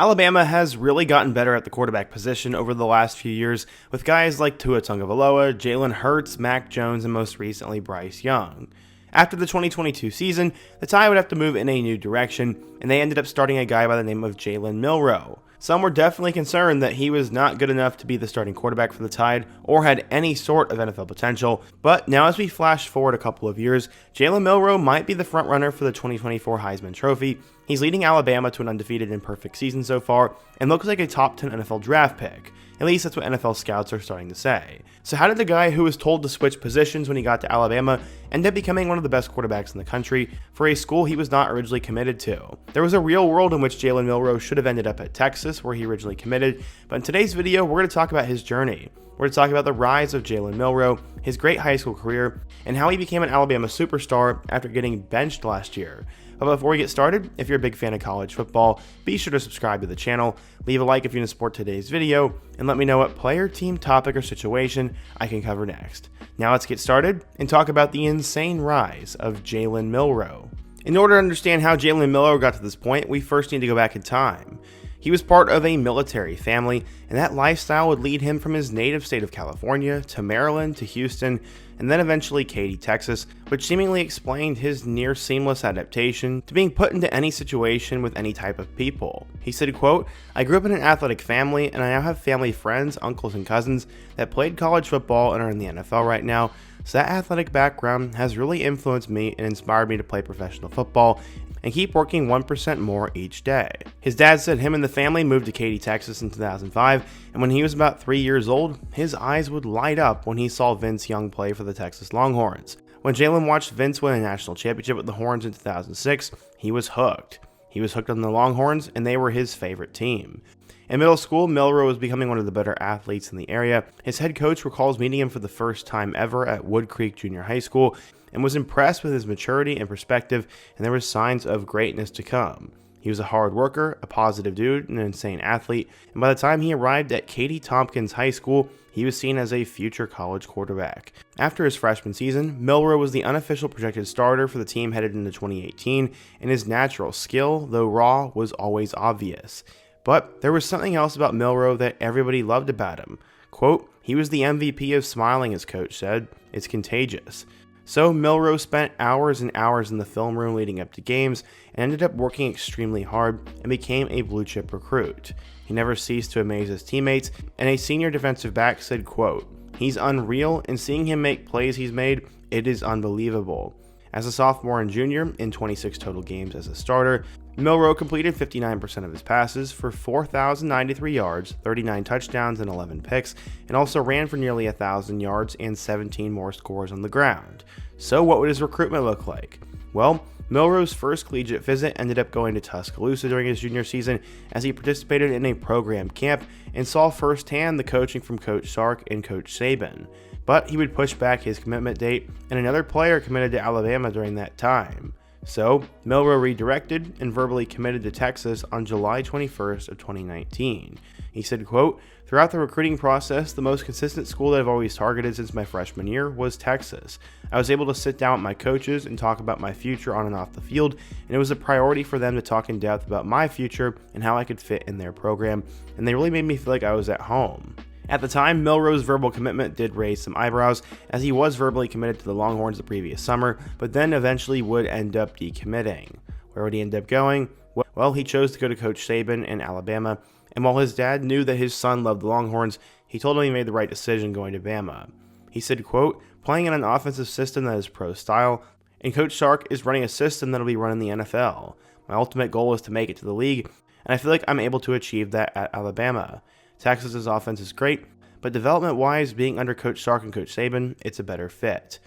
Alabama has really gotten better at the quarterback position over the last few years, with guys like Tua Tagovailoa, Jalen Hurts, Mac Jones, and most recently Bryce Young. After the 2022 season, the Tide would have to move in a new direction, and they ended up starting a guy by the name of Jalen Milroe. Some were definitely concerned that he was not good enough to be the starting quarterback for the Tide or had any sort of NFL potential, but now as we flash forward a couple of years, Jalen Milroe might be the frontrunner for the 2024 Heisman Trophy. He's leading Alabama to an undefeated and perfect season so far, and looks like a top 10 NFL draft pick. At least that's what NFL scouts are starting to say. So how did the guy who was told to switch positions when he got to Alabama end up becoming one of the best quarterbacks in the country for a school he was not originally committed to? There was a real world in which Jalen Milroe should have ended up at Texas, where he originally committed, but in today's video, we're going to talk about his journey. We're going to talk about the rise of Jalen Milroe, his great high school career, and how he became an Alabama superstar after getting benched last year. But before we get started, if you're a big fan of college football, be sure to subscribe to the channel, leave a like if you want to support today's video, and let me know what player, team, topic, or situation I can cover next. Now let's get started and talk about the insane rise of Jalen Milroe. In order to understand how Jalen Milroe got to this point, we first need to go back in time. He was part of a military family, and that lifestyle would lead him from his native state of California to Maryland to Houston, and then eventually Katy, Texas, which seemingly explained his near seamless adaptation to being put into any situation with any type of people. He said, quote, "I grew up in an athletic family, and I now have family friends, uncles, and cousins that played college football and are in the NFL right now, so that athletic background has really influenced me and inspired me to play professional football and keep working 1% more each day." His dad said him and the family moved to Katy, Texas in 2005, and when he was about 3 years old, his eyes would light up when he saw Vince Young play for the Texas Longhorns. When Jalen watched Vince win a national championship with the Horns in 2006, he was hooked. He was hooked on the Longhorns, and they were his favorite team. In middle school, Milroe was becoming one of the better athletes in the area. His head coach recalls meeting him for the first time ever at Wood Creek Junior High School and was impressed with his maturity and perspective, and there were signs of greatness to come. He was a hard worker, a positive dude, and an insane athlete, and by the time he arrived at Katy Tompkins High School, he was seen as a future college quarterback. After his freshman season, Milroe was the unofficial projected starter for the team headed into 2018, and his natural skill, though raw, was always obvious. But there was something else about Milroe that everybody loved about him. Quote, "He was the MVP of smiling," his coach said. "It's contagious." So Milroe spent hours and hours in the film room leading up to games and ended up working extremely hard and became a blue chip recruit. He never ceased to amaze his teammates, and a senior defensive back said, quote, "He's unreal, and seeing him make plays he's made, it is unbelievable." As a sophomore and junior, in 26 total games as a starter, Milroe completed 59% of his passes for 4,093 yards, 39 touchdowns, and 11 picks, and also ran for nearly 1,000 yards and 17 more scores on the ground. So what would his recruitment look like? Well, Milroe's first collegiate visit ended up going to Tuscaloosa during his junior season as he participated in a program camp and saw firsthand the coaching from Coach Sark and Coach Saban. But he would push back his commitment date, and another player committed to Alabama during that time. So, Milroe redirected and verbally committed to Texas on July 21st of 2019. He said, quote, "Throughout the recruiting process, the most consistent school that I've always targeted since my freshman year was Texas. I was able to sit down with my coaches and talk about my future on and off the field, and it was a priority for them to talk in depth about my future and how I could fit in their program, and they really made me feel like I was at home." At the time, Milroe's verbal commitment did raise some eyebrows, as he was verbally committed to the Longhorns the previous summer, but then eventually would end up decommitting. Where would he end up going? Well, he chose to go to Coach Saban in Alabama, and while his dad knew that his son loved the Longhorns, he told him he made the right decision going to Bama. He said, quote, "Playing in an offensive system that is pro-style, and Coach Sark is running a system that will be run in the NFL. My ultimate goal is to make it to the league, and I feel like I'm able to achieve that at Alabama. Texas's offense is great, but development-wise, being under Coach Sark and Coach Saban, it's a better fit."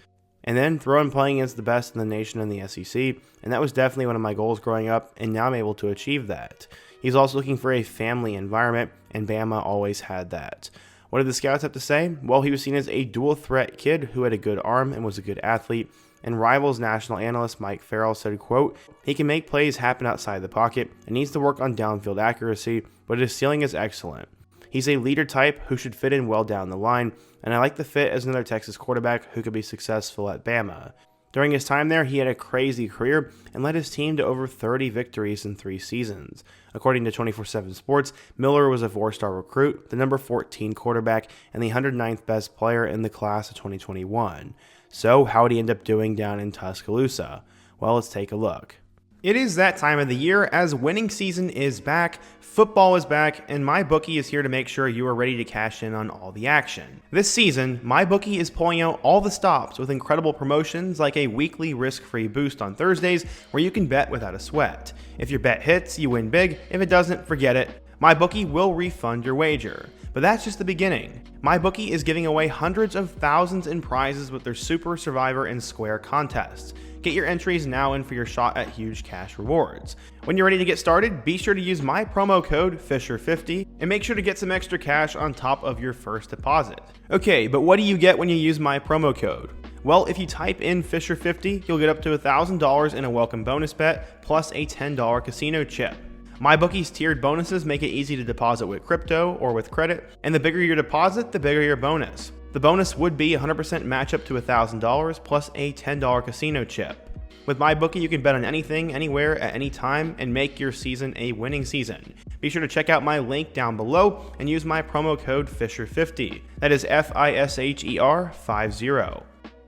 And then throw in playing against the best in the nation in the SEC, and that was definitely one of my goals growing up, and now I'm able to achieve that. He's also looking for a family environment, and Bama always had that. What did the scouts have to say? Well, he was seen as a dual-threat kid who had a good arm and was a good athlete, and Rivals national analyst Mike Farrell said, quote, "He can make plays happen outside the pocket and needs to work on downfield accuracy, but his ceiling is excellent. He's a leader type who should fit in well down the line, and I like the fit as another Texas quarterback who could be successful at Bama. During his time there, he had a crazy career and led his team to over 30 victories in 3 seasons. According to 24/7 Sports, Milroe was a 4-star recruit, the number 14 quarterback, and the 109th best player in the class of 2021. So, how would he end up doing down in Tuscaloosa? Well, let's take a look. It is that time of the year as winning season is back, football is back, and MyBookie is here to make sure you are ready to cash in on all the action. This season, MyBookie is pulling out all the stops with incredible promotions like a weekly risk-free boost on Thursdays where you can bet without a sweat. If your bet hits, you win big. If it doesn't, forget it. MyBookie will refund your wager. But that's just the beginning. MyBookie is giving away hundreds of thousands in prizes with their Super Survivor and Square contests. Get your entries now in for your shot at huge cash rewards. When you're ready to get started, be sure to use my promo code FISHER50 and make sure to get some extra cash on top of your first deposit. Okay, but what do you get when you use my promo code? Well, if you type in FISHER50, you'll get up to $1,000 in a welcome bonus bet plus a $10 casino chip. MyBookie's tiered bonuses make it easy to deposit with crypto or with credit, and the bigger your deposit, the bigger your bonus. The bonus would be 100% match up to $1,000 plus a $10 casino chip. With MyBookie, you can bet on anything, anywhere, at any time, and make your season a winning season. Be sure to check out my link down below and use my promo code FISHER50. That is FISHER50.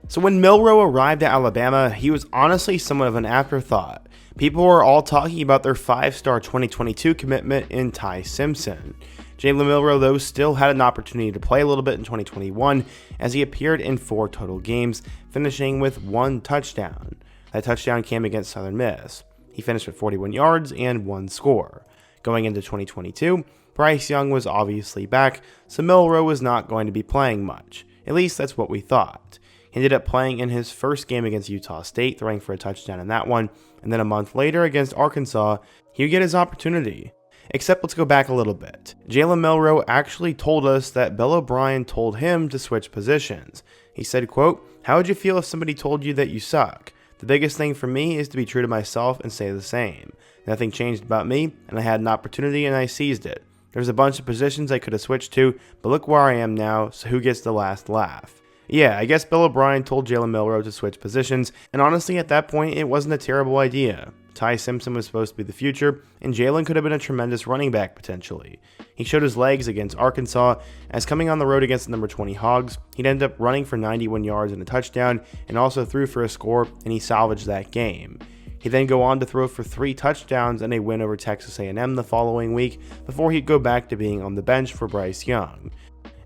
So when Milroe arrived at Alabama, he was honestly somewhat of an afterthought. People were all talking about their 5-star 2022 commitment in Ty Simpson. Jalen Milroe, though, still had an opportunity to play a little bit in 2021 as he appeared in 4 total games, finishing with 1 touchdown. That touchdown came against Southern Miss. He finished with 41 yards and 1 score. Going into 2022, Bryce Young was obviously back, so Milroe was not going to be playing much. At least that's what we thought. He ended up playing in his first game against Utah State, throwing for a touchdown in that one, and then a month later against Arkansas, he would get his opportunity. Except let's go back a little bit. Jalen Milroe actually told us that Bill O'Brien told him to switch positions. He said, quote, "How would you feel if somebody told you that you suck? The biggest thing for me is to be true to myself and say the same. Nothing changed about me, and I had an opportunity and I seized it. There's a bunch of positions I could have switched to, but look where I am now, so who gets the last laugh?" Yeah, I guess Bill O'Brien told Jalen Milroe to switch positions, and honestly at that point it wasn't a terrible idea. Ty Simpson was supposed to be the future, and Jalen could have been a tremendous running back potentially. He showed his legs against Arkansas, as coming on the road against the number 20 Hogs, he'd end up running for 91 yards and a touchdown, and also threw for a score, and he salvaged that game. He'd then go on to throw for 3 touchdowns and a win over Texas A&M the following week, before he'd go back to being on the bench for Bryce Young.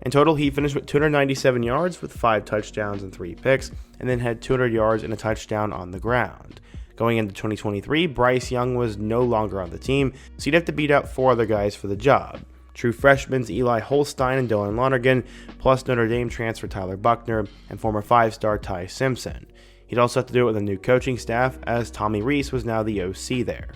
In total, he finished with 297 yards with 5 touchdowns and 3 picks, and then had 200 yards and a touchdown on the ground. Going into 2023, Bryce Young was no longer on the team, so he'd have to beat out 4 other guys for the job. True freshmen Eli Holstein and Dylan Lonergan, plus Notre Dame transfer Tyler Buckner, and former 5-star Ty Simpson. He'd also have to do it with a new coaching staff, as Tommy Rees was now the OC there.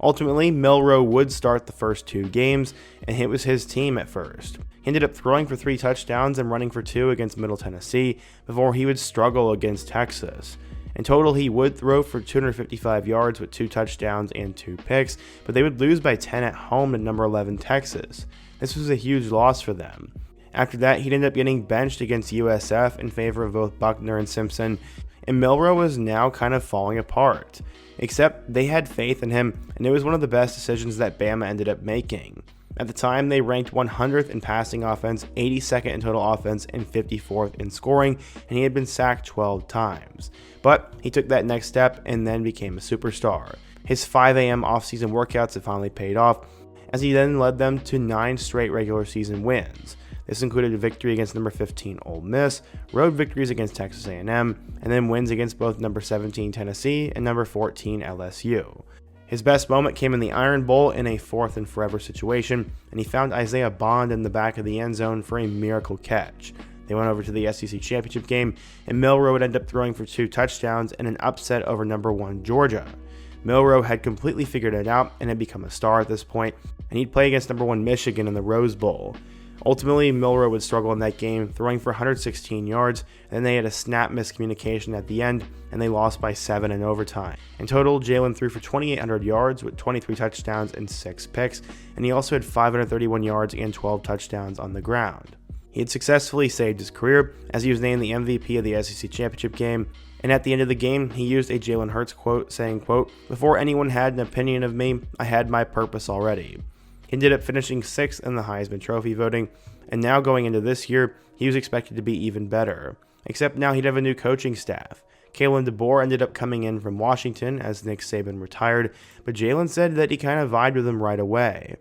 Ultimately, Milroe would start the first 2 games, and it was his team at first. He ended up throwing for 3 touchdowns and running for 2 against Middle Tennessee, before he would struggle against Texas. In total, he would throw for 255 yards with 2 touchdowns and 2 picks, but they would lose by 10 at home to number 11 Texas. This was a huge loss for them. After that, he'd end up getting benched against USF in favor of both Buckner and Simpson, and Milroe was now kind of falling apart. Except they had faith in him, and it was one of the best decisions that Bama ended up making. At the time, they ranked 100th in passing offense, 82nd in total offense, and 54th in scoring, and he had been sacked 12 times. But he took that next step and then became a superstar. His 5 a.m. offseason workouts had finally paid off, as he then led them to 9 straight regular season wins. This included a victory against number 15 Ole Miss, road victories against Texas A&M, and then wins against both number 17 Tennessee and number 14 LSU. His best moment came in the Iron Bowl in a 4th and forever situation, and he found Isaiah Bond in the back of the end zone for a miracle catch. They went over to the SEC Championship game, and Milroe would end up throwing for 2 touchdowns and an upset over number 1 Georgia. Milroe had completely figured it out and had become a star at this point, and he'd play against number 1 Michigan in the Rose Bowl. Ultimately, Milroe would struggle in that game, throwing for 116 yards, and then they had a snap miscommunication at the end, and they lost by 7 in overtime. In total, Jalen threw for 2,800 yards with 23 touchdowns and 6 picks, and he also had 531 yards and 12 touchdowns on the ground. He had successfully saved his career, as he was named the MVP of the SEC Championship game, And at the end of the game, he used a Jalen Hurts quote saying, quote, "Before anyone had an opinion of me, I had my purpose already." He ended up finishing 6th in the Heisman Trophy voting, and now going into this year, he was expected to be even better. Except now he'd have a new coaching staff. Kalen DeBoer ended up coming in from Washington as Nick Saban retired, but Jalen said that he kind of vibed with him right away.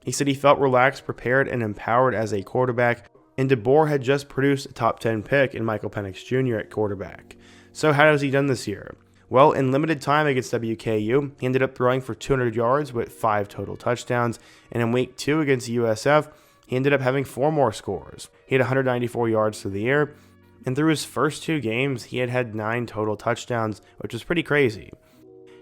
He said he felt relaxed, prepared, and empowered as a quarterback, and DeBoer had just produced a top 10 pick in Michael Penix Jr. at quarterback. So how has he done this year? Well, in limited time against WKU, he ended up throwing for 200 yards with 5 total touchdowns, and in week 2 against USF, he ended up having 4 more scores. He had 194 yards through the air, and through his first 2 games, he had 9 total touchdowns, which was pretty crazy.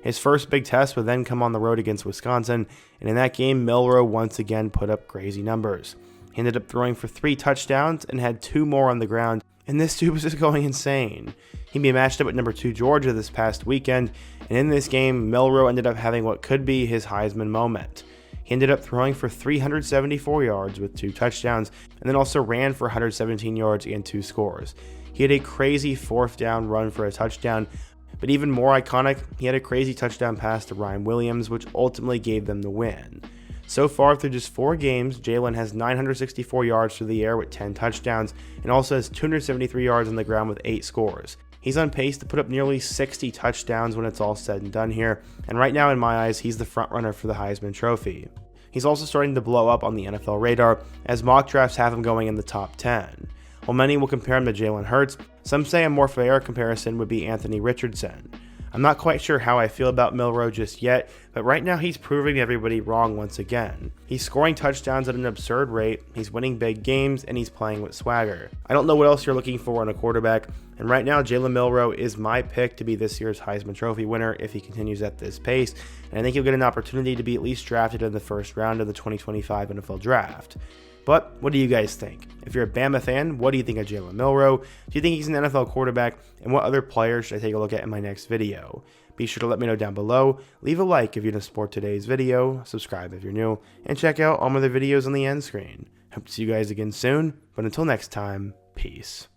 His first big test would then come on the road against Wisconsin, and in that game, Milroe once again put up crazy numbers. He ended up throwing for 3 touchdowns and had 2 more on the ground, and this dude was just going insane. He'd be matched up with number 2 Georgia this past weekend, and in this game, Milroe ended up having what could be his Heisman moment. He ended up throwing for 374 yards with 2 touchdowns, and then also ran for 117 yards and 2 scores. He had a crazy 4th down run for a touchdown, but even more iconic, he had a crazy touchdown pass to Ryan Williams, which ultimately gave them the win. So far, through just 4 games, Jalen has 964 yards through the air with 10 touchdowns, and also has 273 yards on the ground with 8 scores. He's on pace to put up nearly 60 touchdowns when it's all said and done here, and right now in my eyes, he's the frontrunner for the Heisman Trophy. He's also starting to blow up on the NFL radar, as mock drafts have him going in the top 10. While many will compare him to Jalen Hurts, some say a more fair comparison would be Anthony Richardson. I'm not quite sure how I feel about Milroe just yet, but right now he's proving everybody wrong once again. He's scoring touchdowns at an absurd rate, he's winning big games, and he's playing with swagger. I don't know what else you're looking for in a quarterback, and right now Jalen Milroe is my pick to be this year's Heisman Trophy winner if he continues at this pace, and I think he'll get an opportunity to be at least drafted in the first round of the 2025 NFL Draft. But what do you guys think? If you're a Bama fan, what do you think of Jalen Milroe? Do you think he's an NFL quarterback? And what other players should I take a look at in my next video? Be sure to let me know down below. Leave a like if you're going to support today's video, subscribe if you're new, and check out all my other videos on the end screen. Hope to see you guys again soon, but until next time, peace.